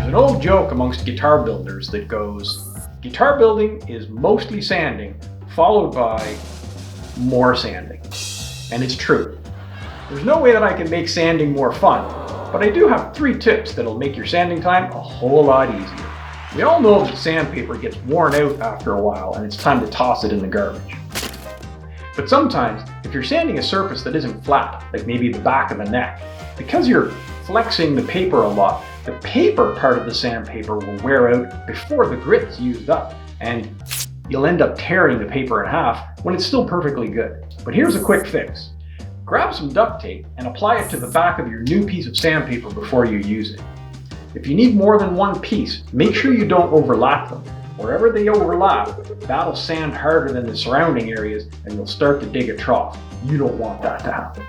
an old joke amongst guitar builders that goes, guitar building is mostly sanding, followed by more sanding. And it's true. There's no way that I can make sanding more fun, but I do have 3 tips that'll make your sanding time a whole lot easier. We all know that sandpaper gets worn out after a while and it's time to toss it in the garbage. But sometimes, if you're sanding a surface that isn't flat, like maybe the back of the neck, because you're flexing the paper a lot, the paper part of the sandpaper will wear out before the grit's used up, and you'll end up tearing the paper in half when it's still perfectly good. But here's a quick fix. Grab some duct tape and apply it to the back of your new piece of sandpaper before you use it. If you need more than one piece, make sure you don't overlap them. Wherever they overlap, that'll sand harder than the surrounding areas and you'll start to dig a trough. You don't want that to happen.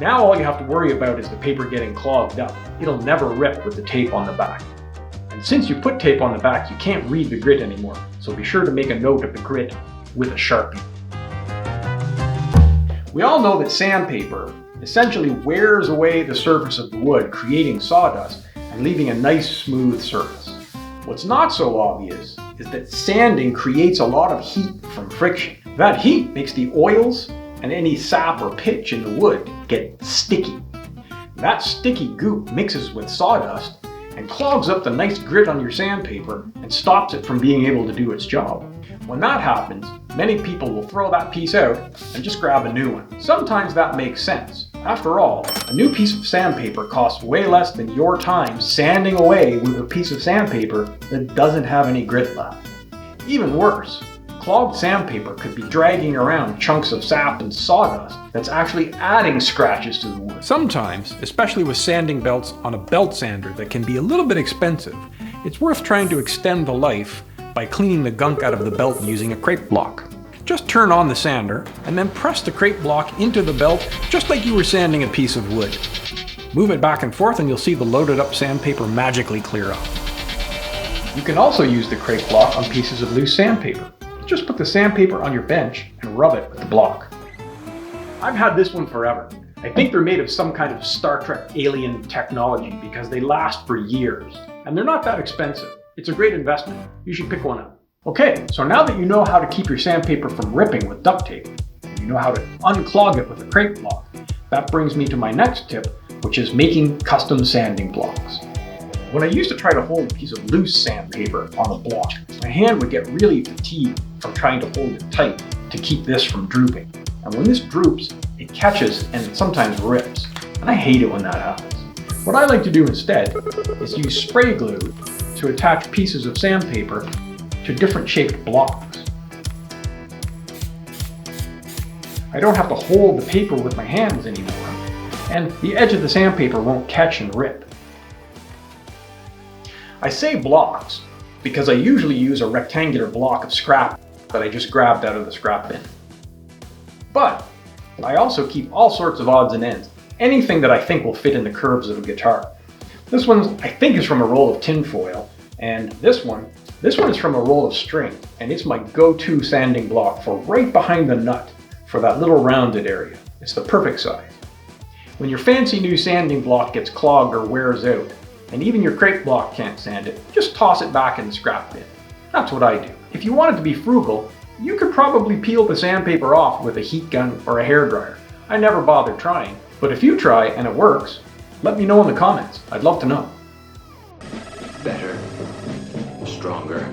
Now all you have to worry about is the paper getting clogged up. It'll never rip with the tape on the back. And since you put tape on the back, you can't read the grit anymore, so be sure to make a note of the grit with a Sharpie. We all know that sandpaper essentially wears away the surface of the wood, creating sawdust and leaving a nice smooth surface. What's not so obvious is that sanding creates a lot of heat from friction. That heat makes the oils and any sap or pitch in the wood get sticky. That sticky goop mixes with sawdust and clogs up the nice grit on your sandpaper and stops it from being able to do its job. When that happens, many people will throw that piece out and just grab a new one. Sometimes that makes sense. After all, a new piece of sandpaper costs way less than your time sanding away with a piece of sandpaper that doesn't have any grit left. Even worse, clogged sandpaper could be dragging around chunks of sap and sawdust that's actually adding scratches to the wood. Sometimes, especially with sanding belts on a belt sander that can be a little bit expensive, it's worth trying to extend the life by cleaning the gunk out of the belt using a crepe block. Just turn on the sander and then press the crepe block into the belt just like you were sanding a piece of wood. Move it back and forth and you'll see the loaded up sandpaper magically clear up. You can also use the crepe block on pieces of loose sandpaper. Just put the sandpaper on your bench and rub it with the block. I've had this one forever. I think they're made of some kind of Star Trek alien technology because they last for years. And they're not that expensive. It's a great investment. You should pick one up. Okay, so now that you know how to keep your sandpaper from ripping with duct tape, and you know how to unclog it with a crepe block, that brings me to my next tip, which is making custom sanding blocks. When I used to try to hold a piece of loose sandpaper on a block, my hand would get really fatigued from trying to hold it tight to keep this from drooping. And when this droops, it catches and it sometimes rips. And I hate it when that happens. What I like to do instead is use spray glue to attach pieces of sandpaper to different shaped blocks. I don't have to hold the paper with my hands anymore, and the edge of the sandpaper won't catch and rip. I say blocks because I usually use a rectangular block of scrap that I just grabbed out of the scrap bin. But I also keep all sorts of odds and ends, anything that I think will fit in the curves of a guitar. This one I think is from a roll of tin foil, and this one is from a roll of string, and it's my go-to sanding block for right behind the nut for that little rounded area. It's the perfect size. When your fancy new sanding block gets clogged or wears out, and even your crepe block can't sand it, just toss it back in the scrap bin. That's what I do. If you wanted to be frugal, you could probably peel the sandpaper off with a heat gun or a hairdryer. I never bothered trying, but if you try and it works, let me know in the comments. I'd love to know. Better, stronger,